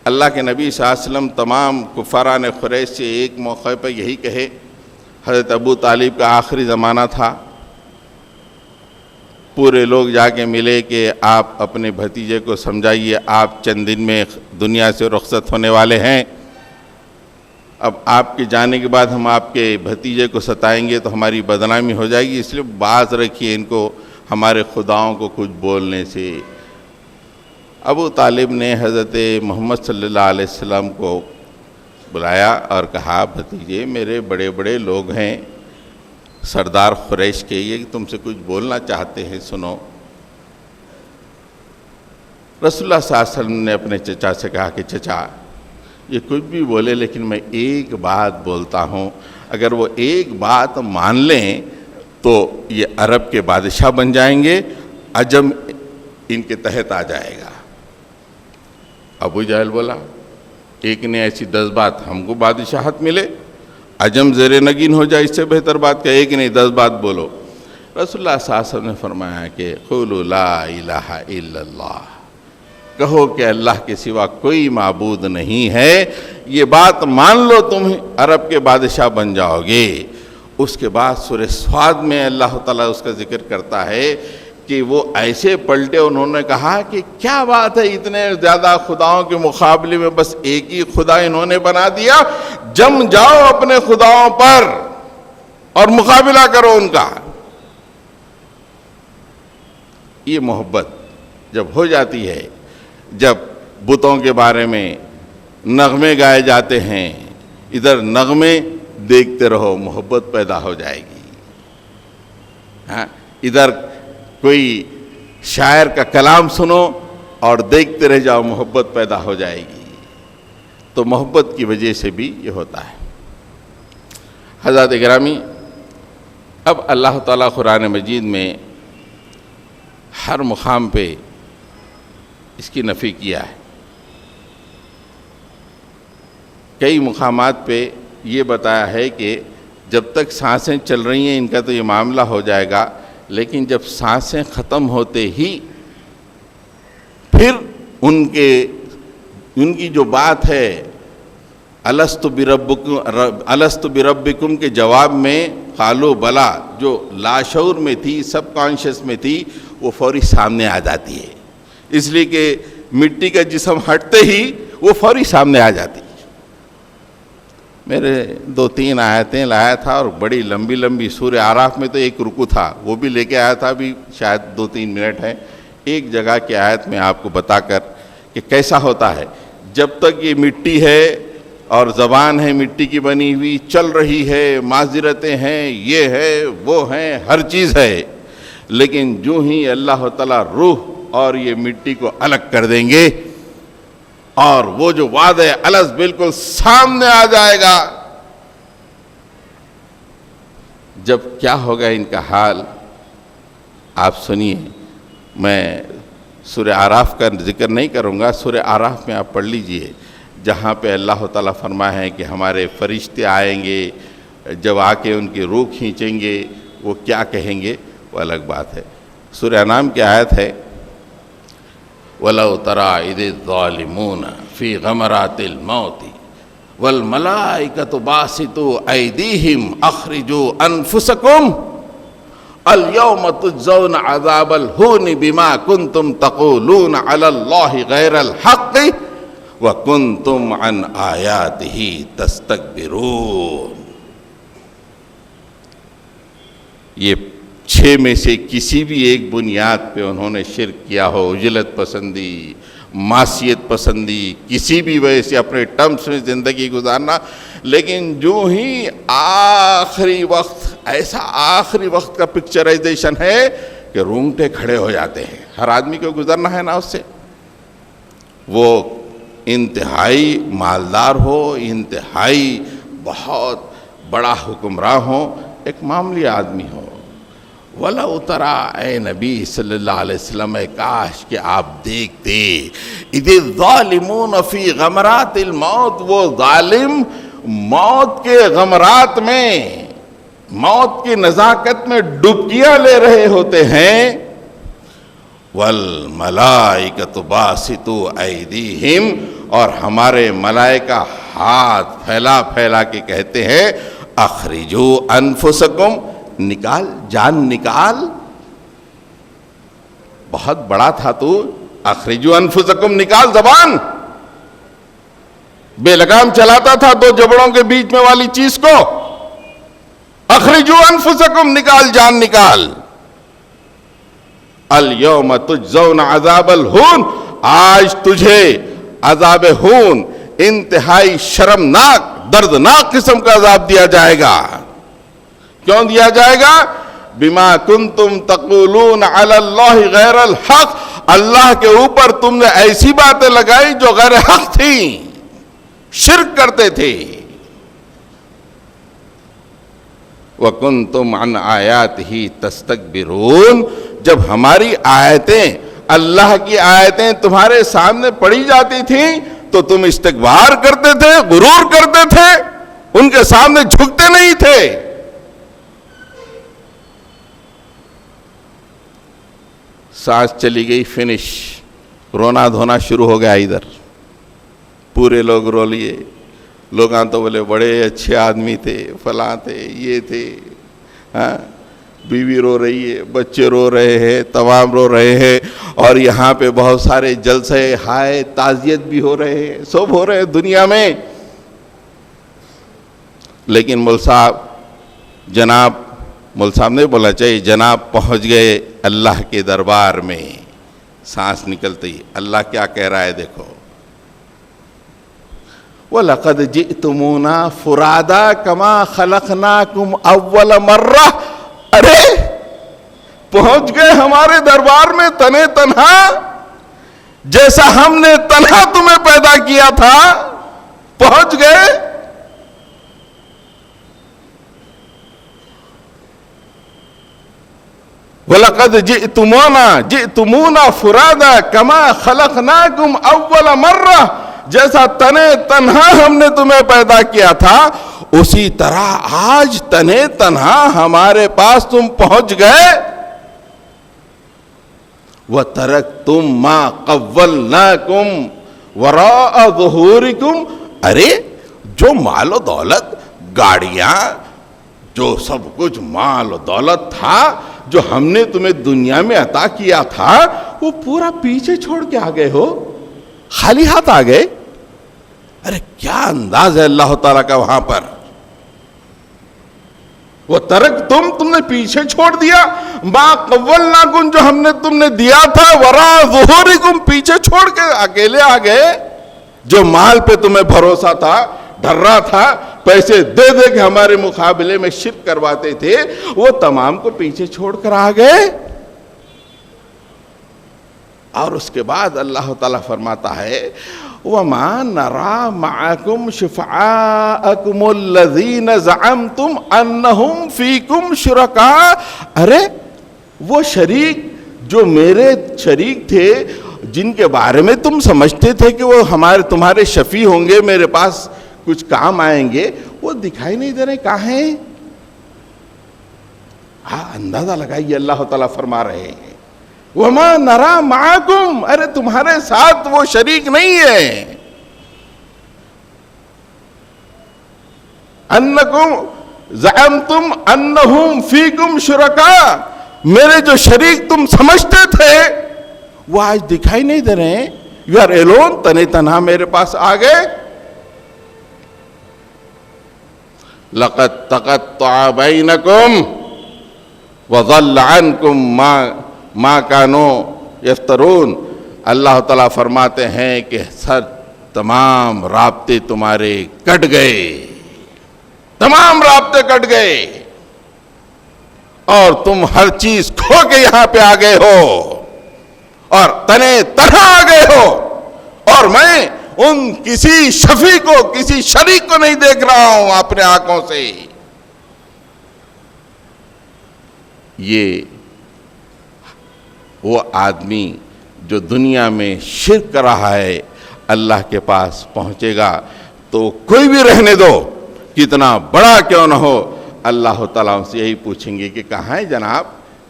اللہ کے نبی صلی اللہ علیہ وسلم تمام کفاران قریش سے ایک موقع پہ یہی کہے، حضرت ابو طالب کا آخری زمانہ تھا، پورے لوگ جا کے ملے کہ آپ اپنے بھتیجے کو سمجھائیے، آپ چند دن میں دنیا سے رخصت ہونے والے ہیں، اب آپ کے جانے کے بعد ہم آپ کے بھتیجے کو ستائیں گے تو ہماری بدنامی ہو جائے گی، اس لیے باز رکھیے ان کو ہمارے خداؤں کو کچھ بولنے سے۔ ابو طالب نے حضرت محمد صلی اللہ علیہ وسلم کو بلایا اور کہا، بھتیجے میرے بڑے بڑے لوگ ہیں، سردار قریش کے، یہ تم سے کچھ بولنا چاہتے ہیں، سنو۔ رسول اللہ صلی اللہ علیہ وسلم نے اپنے چچا سے کہا کہ چچا یہ کچھ بھی بولے لیکن میں ایک بات بولتا ہوں، اگر وہ ایک بات مان لیں تو یہ عرب کے بادشاہ بن جائیں گے، عجم ان کے تحت آ جائے گا۔ ابو جہل بولا، ایک نے ایسی 10 بات ہم کو بادشاہت ملے، عجم زیر نگین ہو جائے، اس سے بہتر بات کیا، ایک نہیں 10 بات بولو۔ رسول اللہ صلی اللہ علیہ وسلم نے فرمایا کہ قولوا لا الہ الا اللہ، کہو کہ اللہ کے سوا کوئی معبود نہیں ہے، یہ بات مان لو تم عرب کے بادشاہ بن جاؤ گے۔ اس کے بعد سورہ صاد میں اللہ تعالیٰ اس کا ذکر کرتا ہے کہ وہ ایسے پلٹے، انہوں نے کہا کہ کیا بات ہے، اتنے زیادہ خداؤں کے مقابلے میں بس ایک ہی خدا انہوں نے بنا دیا، جم جاؤ اپنے خداؤں پر اور مقابلہ کرو ان کا۔ یہ محبت جب ہو جاتی ہے، جب بتوں کے بارے میں نغمے گائے جاتے ہیں، ادھر نغمے دیکھتے رہو، محبت پیدا ہو جائے گی۔ ہاں، ادھر کوئی شاعر کا کلام سنو اور دیکھتے رہ جاؤ، محبت پیدا ہو جائے گی۔ تو محبت کی وجہ سے بھی یہ ہوتا ہے۔ حضرات گرامی، اب اللہ تعالیٰ قرآن مجید میں ہر مقام پہ اس کی نفی کیا ہے۔ کئی مقامات پہ یہ بتایا ہے کہ جب تک سانسیں چل رہی ہیں ان کا تو یہ معاملہ ہو جائے گا، لیکن جب سانسیں ختم ہوتے ہی پھر ان کی جو بات ہے الست بربکم کے جواب میں قالو بلا جو لاشعور میں تھی، سب کانشیس میں تھی، وہ فوری سامنے آ جاتی ہے، اس لیے کہ مٹی کا جسم ہٹتے ہی وہ فوری سامنے آ جاتی ہے۔ میرے 2-3 آیتیں لایا تھا اور بڑی لمبی لمبی، سورہ اعراف میں تو ایک رکو تھا وہ بھی لے کے آیا تھا، بھی شاید 2-3 منٹ ہے، ایک جگہ کی آیت میں آپ کو بتا کر کہ کیسا ہوتا ہے۔ جب تک یہ مٹی ہے اور زبان ہے مٹی کی بنی ہوئی، چل رہی ہے، معذرتیں ہیں، یہ ہے وہ ہیں، ہر چیز ہے، لیکن جو ہی اللہ تعالیٰ روح اور یہ مٹی کو الگ کر دیں گے اور وہ جو وعدہ الز بالکل سامنے آ جائے گا، جب کیا ہوگا ان کا حال آپ سنیے۔ میں سورہ اعراف کا ذکر نہیں کروں گا، سورہ اعراف میں آپ پڑھ لیجئے، جہاں پہ اللہ تعالیٰ فرمایا ہے کہ ہمارے فرشتے آئیں گے، جب آ کے ان کی روح کھینچیں گے وہ کیا کہیں گے، وہ الگ بات ہے۔ سورہ انعام کی آیت ہے وَلَوْ تَرَىٰ إِذِ الظَّالِمُونَ فِي غَمَرَاتِ الْمَوْتِ وَالْمَلَائِكَةُ بَاسِطُو أَيْدِيهِمْ أَخْرِجُوا أَنفُسَكُمْ الْيَوْمَ تُجْزَوْنَ عَذَابَ الْهُونِ بِمَا كُنْتُمْ تَقُولُونَ عَلَى اللَّهِ غَيْرَ الْحَقِّ وَكُنْتُمْ عَنْ آيَاتِهِ تَسْتَكْبِرُونَ۔ یہ 6 میں سے کسی بھی ایک بنیاد پہ انہوں نے شرک کیا ہو، عجلت پسندی، معصیت پسندی، کسی بھی وجہ سے اپنے ٹرمز میں زندگی گزارنا، لیکن جو ہی آخری وقت، ایسا آخری وقت کا پکچرائزیشن ہے کہ رونگٹے کھڑے ہو جاتے ہیں، ہر آدمی کو گزرنا ہے نا اس سے، وہ انتہائی مالدار ہو، انتہائی بہت بڑا حکمراں ہو، ایک معمولی آدمی ہو۔ وَلَوْ تَرَىٰ، اے نبی صلی اللہ علیہ وسلم، کاش کہ آپ دیکھتے، اِذِ الظَّالِمُونَ فِي غَمَرَاتِ الْمَوْتِ، وہ ظالم موت کے غمرات میں، موت کی نزاکت میں ڈبکیاں لے رہے ہوتے ہیں۔ وَالْمَلَائِكَةُ بَاسِطُو أَيْدِيهِمْ، اور ہمارے ملائکہ ہاتھ پھیلا پھیلا کے کہتے ہیں اخرجوا انفسکم، نکال، جان نکال، بہت بڑا تھا تو، اخرجوا انفسکم، نکال زبان، بے لگام چلاتا تھا 2 جبڑوں کے بیچ میں والی چیز کو، اخرجوا انفسکم، نکال، جان نکال۔ الیوم تجزون عذاب الہون، آج تجھے عذاب ہون، انتہائی شرمناک دردناک قسم کا عذاب دیا جائے گا۔ کیوں دیا جائے گا؟ بما کنتم تقولون علی اللہ غیر الحق، اللہ کے اوپر تم نے ایسی باتیں لگائی جو غیر حق تھیں، شرک کرتے تھے۔ وَكُنْتُمْ عَنْ آيَاتِهِ تَسْتَكْبِرُونَ، جب ہماری آیتیں، اللہ کی آیتیں تمہارے سامنے پڑھی جاتی تھیں تو تم استکبار کرتے تھے، غرور کرتے تھے، ان کے سامنے جھکتے نہیں تھے۔ سانس چلی گئی، فنش، رونا دھونا شروع ہو گیا ادھر، پورے لوگ رو لیے، لوگاں تو بولے بڑے اچھے آدمی تھے، فلاں تھے، یہ تھے، ہاں، بیوی رو رہی ہے، بچے رو رہے ہیں، تمام رو رہے ہیں، اور یہاں پہ بہت سارے جلسے ہائے تعزیت بھی ہو رہے ہیں، سب ہو رہے ہیں دنیا میں، لیکن مول صاحب، جناب، مول صاحب نہیں بولنا چاہیے، جناب پہنچ گئے اللہ کے دربار میں، سانس نکلتے ہی اللہ کیا کہہ رہا ہے دیکھو، وَلَقَدْ جِئْتُمُونَا فُرَادَا كَمَا خَلَقْنَاكُمْ أَوَّلَ مَرَّةٍ، ارے پہنچ گئے ہمارے دربار میں تنے تنہا، جیسا ہم نے تنہا تمہیں پیدا کیا تھا، پہنچ گئے۔ وَلَقَدْ جِئْتُمُونَا فُرَادَا كَمَا خَلَقْنَاكُمْ أَوَّلَ مَرَّةٍ، جیسا تنے تنہا ہم نے تمہیں پیدا کیا تھا، اسی طرح آج تنے تنہا ہمارے پاس تم پہنچ گئے۔ وَتَرَكْتُمْ مَا قَوَّلْنَاكُمْ وَرَاءَ ظُهُورِكُمْ، ارے جو مال و دولت، گاڑیاں، جو سب کچھ مال و دولت تھا جو ہم نے تمہیں دنیا میں عطا کیا تھا وہ پورا پیچھے چھوڑ کے آ گئے ہو, خالی ہاتھ آ گئے. ارے کیا انداز ہے اللہ تعالیٰ کا وہاں پر. وہ ترک تم نے پیچھے چھوڑ دیا, ما قولناکم جو ہم نے تم نے دیا تھا, وراء ظہورکم پیچھے چھوڑ کے اکیلے آ گئے. جو مال پہ تمہیں بھروسہ تھا, ڈر رہا تھا, پیسے دے دے کے ہمارے مقابلے میں شرک کرواتے تھے, وہ تمام کو پیچھے چھوڑ کر آ گئے. اور اس کے بعد اللہ تعالیٰ فرماتا ہے وَمَا نَرَى مَعَكُمْ شُفَعَاءَكُمُ الَّذِينَ زَعَمْتُمْ أَنَّهُمْ فِيكُمْ شُرَكَاء. ارے وہ شریک جو میرے شریک تھے جن کے بارے میں تم سمجھتے تھے کہ وہ تمہارے شفیع ہوں گے, میرے پاس کچھ کام آئیں گے, وہ دکھائی نہیں دے رہے, کہاں ہیں؟ ہاں اندازہ لگائیے, اللہ تعالیٰ فرما رہے ہیں وَمَا نَرَى مَعَكُمْ, ارے تمہارے ساتھ وہ شریک نہیں ہے. أَنَّكُمْ زَعَمْتُمْ أَنَّهُمْ فِيكُمْ شُرَكَاء, میرے جو شریک تم سمجھتے تھے وہ آج دکھائی نہیں دے رہے ہیں. یو آر ایلون, تنے تنہا میرے پاس آ گئے. لَقَدْ تَقَطَّعَ بَيْنَكُمْ وَضَلَّ عَنْكُمْ ما کانوا یفترون. اللہ تعالیٰ فرماتے ہیں کہ تمام رابطے تمہارے کٹ گئے, تمام رابطے کٹ گئے, اور تم ہر چیز کھو کے یہاں پہ آ گئے ہو, اور تنے تنہا آ گئے ہو, اور میں ان کسی شفیع کو, کسی شریک کو نہیں دیکھ رہا ہوں اپنے آنکھوں سے. یہ وہ آدمی جو دنیا میں شرک کر رہا ہے اللہ کے پاس پہنچے گا تو کوئی بھی رہنے دو, کتنا بڑا کیوں نہ ہو, اللہ تعالیٰ ان سے یہی پوچھیں گے کہ کہاں ہے جناب.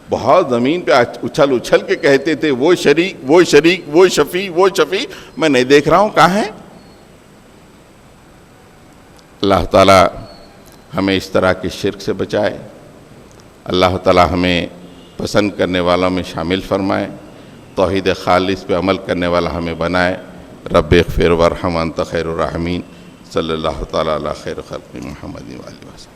بہت زمین پہ اچھل اچھل کے کہتے تھے وہ شریک, وہ شریک, وہ شفیع, وہ شفیع, میں نہیں دیکھ رہا ہوں, کہاں ہے. اللہ تعالیٰ ہمیں اس طرح کے شرک سے بچائے. اللہ تعالیٰ ہمیں پسند کرنے والوں میں شامل فرمائے, توحید خالص پہ عمل کرنے والا ہمیں بنائے. رب اغفر وارحم انت خیر الراحمین. صلی اللہ تعالیٰ علی خیر خلق محمد و آلہ وسلم.